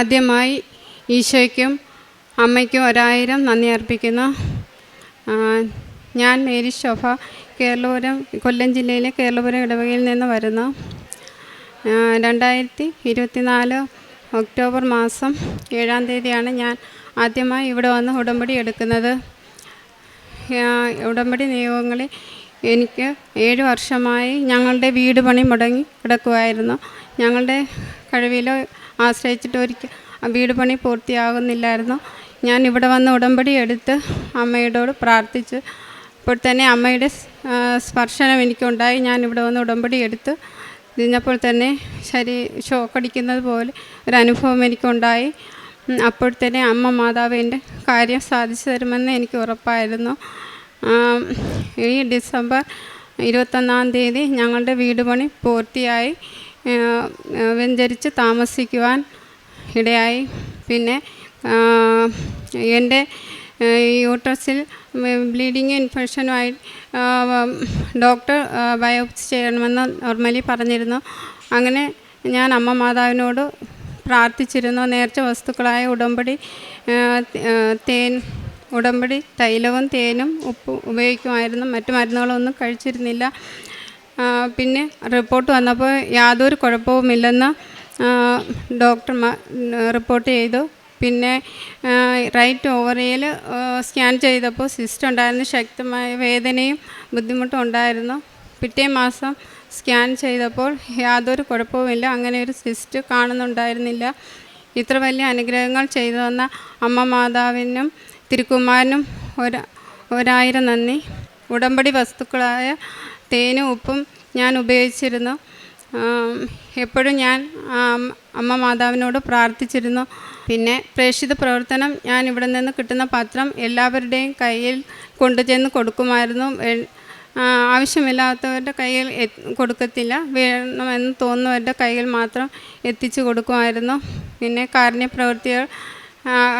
ആദ്യമായി ഈശോയ്ക്കും അമ്മയ്ക്കും 1000 നന്ദി അർപ്പിക്കുന്നു. ഞാൻ മേരി ശോഭ, കേരളപുരം, കൊല്ലം ജില്ലയിലെ കേരളപുരം ഇടവകയിൽ നിന്ന് വരുന്നു. 2024 ഒക്ടോബർ മാസം 7-ാം തീയതിയാണ് ഞാൻ ആദ്യമായി ഇവിടെ വന്ന് ഉടമ്പടി എടുക്കുന്നത്. ഉടമ്പടി നിയോഗങ്ങളിൽ എനിക്ക് 7 വർഷമായി ഞങ്ങളുടെ വീട് പണി മുടങ്ങി കിടക്കുമായിരുന്നു. ഞങ്ങളുടെ കഴിവിലോ ആശ്രയിച്ചിട്ട് വീട് പണി പൂർത്തിയാകുന്നില്ലായിരുന്നു. ഞാൻ ഇവിടെ വന്ന് ഉടമ്പടി എടുത്ത് അമ്മയോട് പ്രാർത്ഥിച്ചു. അപ്പോൾ തന്നെ അമ്മയുടെ സ്പർശനം എനിക്കുണ്ടായി. ഞാൻ ഇവിടെ വന്ന് ഉടമ്പടി എടുത്ത് ഇതിനപ്പോൾ തന്നെ ഷോക്കടിക്കുന്നത് പോലെ ഒരനുഭവം എനിക്കുണ്ടായി. അപ്പോൾ തന്നെ അമ്മ മാതാവ് എൻ്റെ കാര്യം സാധിച്ചു തരുമെന്ന് എനിക്ക് ഉറപ്പായിരുന്നു. ഈ ഡിസംബർ 21-ാം തീയതി ഞങ്ങളുടെ വീട് പണി പൂർത്തിയായി വെഞ്ചരിച്ച് താമസിക്കുവാൻ ഇടയായി. പിന്നെ എൻ്റെ യൂട്രസിൽ ബ്ലീഡിങ് ഇൻഫെക്ഷനുമായി ഡോക്ടർ ബയോപ്സി ചെയ്യണമെന്ന് നോർമലി പറഞ്ഞിരുന്നു. അങ്ങനെ ഞാൻ അമ്മ മാതാവിനോട് പ്രാർത്ഥിച്ചിരുന്നു. നേർച്ച വസ്തുക്കളായ ഉടമ്പടി തൈലവും തേനും ഉപ്പും ഉപയോഗിക്കുമായിരുന്നു. മറ്റു മരുന്നുകളൊന്നും കഴിച്ചിരുന്നില്ല. പിന്നെ റിപ്പോർട്ട് വന്നപ്പോൾ യാതൊരു കുഴപ്പവുമില്ലെന്ന് ഡോക്ടർമാർ റിപ്പോർട്ട് ചെയ്തു. പിന്നെ റൈറ്റ് ഓവറിയിൽ സ്കാൻ ചെയ്തപ്പോൾ സിസ്റ്റ് ഉണ്ടായിരുന്നു. ശക്തമായ വേദനയും ബുദ്ധിമുട്ടും ഉണ്ടായിരുന്നു. പിറ്റേ മാസം സ്കാൻ ചെയ്തപ്പോൾ യാതൊരു കുഴപ്പവുമില്ല. അങ്ങനെ ഒരു സിസ്റ്റ് കാണുന്നുണ്ടായിരുന്നില്ല. ഇത്ര വലിയ അനുഗ്രഹങ്ങൾ ചെയ്തു തന്ന അമ്മ മാതാവിനും തിരുക്കുമാരനും 1000 നന്ദി. ഉടമ്പടി വസ്തുക്കളായ തേനും ഉപ്പും ഞാൻ ഉപയോഗിച്ചിരുന്നു. എപ്പോഴും ഞാൻ അമ്മ മാതാവിനോട് പ്രാർത്ഥിച്ചിരുന്നു. പിന്നെ പ്രേക്ഷിത പ്രവർത്തനം ഞാൻ ഇവിടെ നിന്ന് കിട്ടുന്ന പത്രം എല്ലാവരുടെയും കയ്യിൽ കൊണ്ടുചെന്ന് കൊടുക്കുമായിരുന്നു. ആവശ്യമില്ലാത്തവരുടെ കയ്യിൽ കൊടുക്കത്തില്ല. വേണമെന്ന് തോന്നുന്നവരുടെ കയ്യിൽ മാത്രം എത്തിച്ചു കൊടുക്കുമായിരുന്നു. പിന്നെ കാരുണ്യപ്രവൃത്തികൾ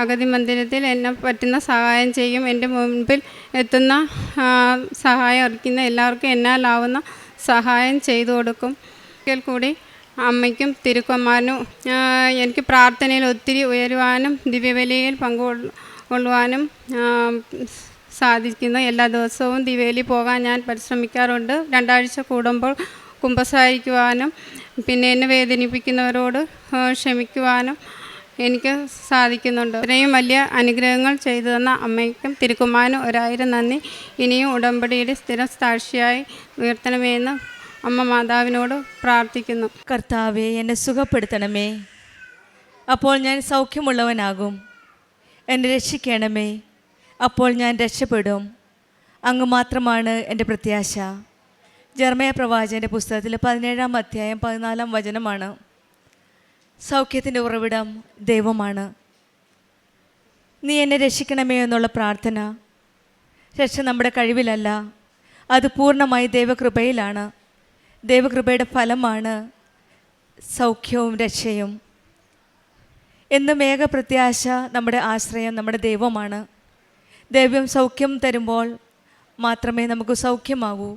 അഗതി മന്ദിരത്തിൽ എന്നെ പറ്റുന്ന സഹായം ചെയ്യും. എൻ്റെ മുൻപിൽ എത്തുന്ന സഹായം അർപ്പിക്കുന്ന എല്ലാവർക്കും എന്നാലാവുന്ന സഹായം ചെയ്തു കൊടുക്കും. ഒരിക്കൽ കൂടി അമ്മയ്ക്കും തിരുക്കുമാരനും എനിക്ക് പ്രാർത്ഥനയിൽ ഒത്തിരി ഉയരുവാനും ദിവ്യബലിയിൽ പങ്കുകൊള്ളുവാനും സാധിക്കുന്നു. എല്ലാ ദിവസവും ദിവ്യബലി പോകാൻ ഞാൻ പരിശ്രമിക്കാറുണ്ട്. 2 ആഴ്ച കൂടുമ്പോൾ കുമ്പസാരിക്കുവാനും പിന്നെ എന്നെ വേദനിപ്പിക്കുന്നവരോട് ക്ഷമിക്കുവാനും എനിക്ക് സാധിക്കുന്നുണ്ട്. ഇത്രയും വലിയ അനുഗ്രഹങ്ങൾ ചെയ്തു തന്ന അമ്മയ്ക്കും തിരുക്കുമാരനും 1000 നന്ദി. ഇനിയും ഉടമ്പടിയുടെ സ്ഥിര സാക്ഷിയായി ഉയർത്തണമെന്ന് അമ്മ മാതാവിനോട് പ്രാർത്ഥിക്കുന്നു. കർത്താവേ, എന്നെ സുഖപ്പെടുത്തണമേ, അപ്പോൾ ഞാൻ സൗഖ്യമുള്ളവനാകും. എന്നെ രക്ഷിക്കണമേ, അപ്പോൾ ഞാൻ രക്ഷപ്പെടും. അങ്ങ് മാത്രമാണ് എൻ്റെ പ്രത്യാശ. ജെറമ്യാ പ്രവാചകൻ്റെ പുസ്തകത്തിൽ 17-ാം അധ്യായം 14-ാം വചനമാണ്. സൗഖ്യത്തിൻ്റെ ഉറവിടം ദൈവമാണ്. നീ എന്നെ രക്ഷിക്കണമേ എന്നുള്ള പ്രാർത്ഥന, രക്ഷ നമ്മുടെ കഴിവിലല്ല, അത് പൂർണ്ണമായി ദൈവകൃപയിലാണ്. ദൈവകൃപയുടെ ഫലമാണ് സൗഖ്യവും രക്ഷയും. എന്നും ഏക പ്രത്യാശ, നമ്മുടെ ആശ്രയം നമ്മുടെ ദൈവമാണ്. ദൈവം സൗഖ്യം തരുമ്പോൾ മാത്രമേ നമുക്ക് സൗഖ്യമാകൂ.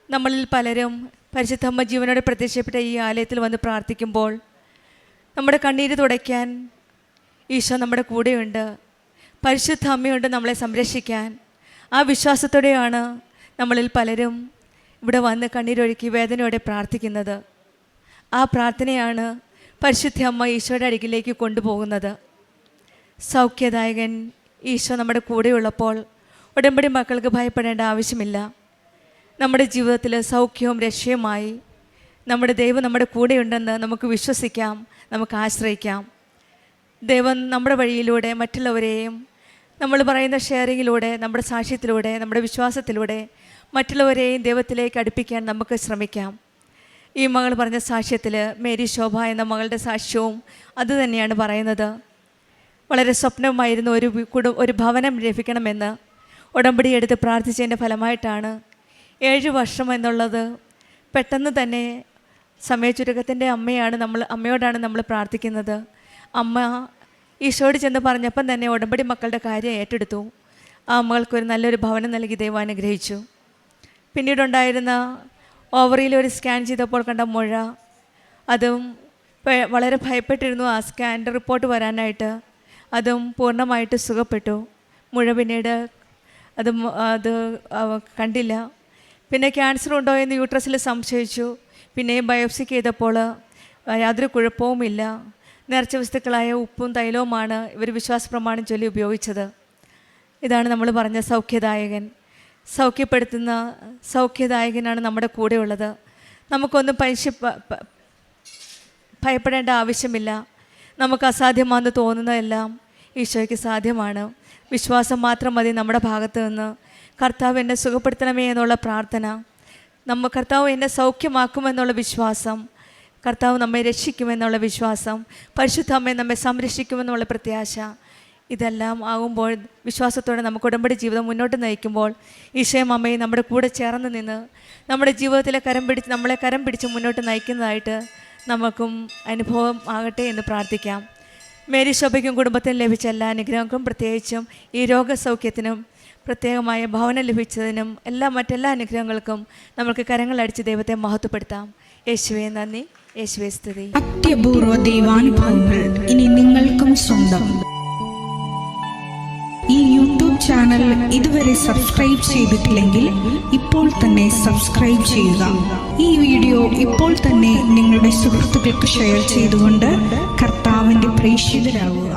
നമ്മളിൽ പലരും പരിശുദ്ധ അമ്മ ജീവനോടെ പ്രത്യക്ഷപ്പെട്ട ഈ ആലയത്തിൽ വന്ന് പ്രാർത്ഥിക്കുമ്പോൾ നമ്മുടെ കണ്ണീര് തുടയ്ക്കാൻ ഈശോ നമ്മുടെ കൂടെയുണ്ട്. പരിശുദ്ധ അമ്മയുണ്ട് നമ്മളെ സംരക്ഷിക്കാൻ. ആ വിശ്വാസത്തോടെയാണ് നമ്മളിൽ പലരും ഇവിടെ വന്ന് കണ്ണീരൊഴുക്കി വേദനയോടെ പ്രാർത്ഥിക്കുന്നത്. ആ പ്രാർത്ഥനയാണ് പരിശുദ്ധ അമ്മ ഈശോയുടെ അരികിലേക്ക് കൊണ്ടുപോകുന്നത്. സൗഖ്യദായകൻ ഈശോ നമ്മുടെ കൂടെയുള്ളപ്പോൾ ഉടമ്പടി മക്കൾക്ക് ഭയപ്പെടേണ്ട ആവശ്യമില്ല. നമ്മുടെ ജീവിതത്തിൽ സൗഖ്യവും രക്ഷയുമായി നമ്മുടെ ദൈവം നമ്മുടെ കൂടെയുണ്ടെന്ന് നമുക്ക് വിശ്വസിക്കാം, നമുക്ക് ആശ്രയിക്കാം. ദൈവം നമ്മുടെ വഴിയിലൂടെ മറ്റുള്ളവരെയും നമ്മൾ പറയുന്ന ഷെയറിങ്ങിലൂടെ, നമ്മുടെ സാക്ഷ്യത്തിലൂടെ, നമ്മുടെ വിശ്വാസത്തിലൂടെ മറ്റുള്ളവരെയും ദൈവത്തിലേക്ക് അടുപ്പിക്കാൻ നമുക്ക് ശ്രമിക്കാം. ഈ മകൾ പറഞ്ഞ സാക്ഷ്യത്തിൽ മേരി ശോഭ എന്ന മകളുടെ സാക്ഷ്യവും അതുതന്നെയാണ് പറയുന്നത്. വളരെ സ്വപ്നമായിരുന്നു ഒരു ഭവനം ലഭിക്കണമെന്ന്. ഉടമ്പടി എടുത്ത് പ്രാർത്ഥിച്ചതിൻ്റെ ഫലമായിട്ടാണ് 7 വർഷം എന്നുള്ളത് പെട്ടെന്ന് തന്നെ സമയചുരുക്കത്തിൻ്റെ അമ്മയോടാണ് നമ്മൾ പ്രാർത്ഥിക്കുന്നത്. അമ്മ ഈശോയോട് ചെന്ന് പറഞ്ഞപ്പം തന്നെ ഉടമ്പടി മക്കളുടെ കാര്യം ഏറ്റെടുത്തു. ആ മകൾക്കൊരു നല്ലൊരു ഭവനം നൽകി ദൈവം അനുഗ്രഹിച്ചു. പിന്നീടുണ്ടായിരുന്ന ഓവറിയിൽ ഒരു സ്കാൻ ചെയ്തപ്പോൾ കണ്ട മുഴ, അതും വളരെ ഭയപ്പെട്ടിരുന്നു ആ സ്കാൻ്റെ റിപ്പോർട്ട് വരാനായിട്ട്. അതും പൂർണ്ണമായിട്ട് സുഖപ്പെട്ടു. മുഴ പിന്നീട് അത് കണ്ടില്ല. പിന്നെ ക്യാൻസർ ഉണ്ടോ എന്ന് യൂട്രസിൽ സംശയിച്ചു. പിന്നെയും ബയോപ്സിക്ക് ചെയ്തപ്പോൾ യാതൊരു കുഴപ്പവുമില്ല. നേർച്ച വസ്തുക്കളായ ഉപ്പും തൈലവുമാണ് ഇവർ വിശ്വാസ പ്രമാണം ചൊല്ലി ഉപയോഗിച്ചത്. ഇതാണ് നമ്മൾ പറഞ്ഞ സൗഖ്യദായകൻ. സൗഖ്യപ്പെടുത്തുന്ന സൗഖ്യദായകനാണ് നമ്മുടെ കൂടെയുള്ളത്. നമുക്കൊന്നും ഭയപ്പെടേണ്ട ആവശ്യമില്ല. നമുക്ക് അസാധ്യമാണെന്ന് തോന്നുന്നതെല്ലാം ഈശോയ്ക്ക് സാധ്യമാണ്. വിശ്വാസം മാത്രം മതി നമ്മുടെ ഭാഗത്ത് നിന്ന്. കർത്താവ് എന്നെ സുഖപ്പെടുത്തണമേ എന്നുള്ള പ്രാർത്ഥന, കർത്താവ് എന്നെ സൗഖ്യമാക്കുമെന്നുള്ള വിശ്വാസം, കർത്താവ് നമ്മെ രക്ഷിക്കുമെന്നുള്ള വിശ്വാസം, പരിശുദ്ധ അമ്മയെ നമ്മെ സംരക്ഷിക്കുമെന്നുള്ള പ്രത്യാശ, ഇതെല്ലാം ആകുമ്പോൾ വിശ്വാസത്തോടെ നമുക്ക് ഉടമ്പടി ജീവിതം മുന്നോട്ട് നയിക്കുമ്പോൾ ഈശോയും അമ്മയും നമ്മുടെ കൂടെ ചേർന്ന് നിന്ന് നമ്മുടെ ജീവിതത്തിലെ നമ്മളെ കരം പിടിച്ച് മുന്നോട്ട് നയിക്കുന്നതായിട്ട് നമുക്കും അനുഭവം ആകട്ടെ എന്ന് പ്രാർത്ഥിക്കാം. മേരി ശോഭയ്ക്കും കുടുംബത്തിനും ലഭിച്ച എല്ലാ അനുഗ്രഹങ്ങൾക്കും, പ്രത്യേകിച്ചും ഈ രോഗസൗഖ്യത്തിനും പ്രത്യേകമായ ഭവനം ലഭിച്ചതിനും മറ്റെല്ലാ അനുഗ്രഹങ്ങൾക്കും നമുക്ക് കരങ്ങളടിച്ച് ദൈവത്തെ മഹത്വപ്പെടുത്താം. യേശുവേ നന്ദി, യേശുവേ സ്തുതി. അത്യപൂർവ ദൈവാനുഭവങ്ങൾ ഇനി നിങ്ങൾക്കും സ്വന്തം. ഈ യൂട്യൂബ് ചാനൽ ഇതുവരെ സബ്സ്ക്രൈബ് ചെയ്തിട്ടില്ലെങ്കിൽ ഇപ്പോൾ തന്നെ സബ്സ്ക്രൈബ് ചെയ്യുക. ഈ വീഡിയോ ഇപ്പോൾ തന്നെ നിങ്ങളുടെ സുഹൃത്തുക്കൾക്ക് ഷെയർ ചെയ്തുകൊണ്ട് കർത്താവിൻ്റെ പ്രേക്ഷിതരാകുക.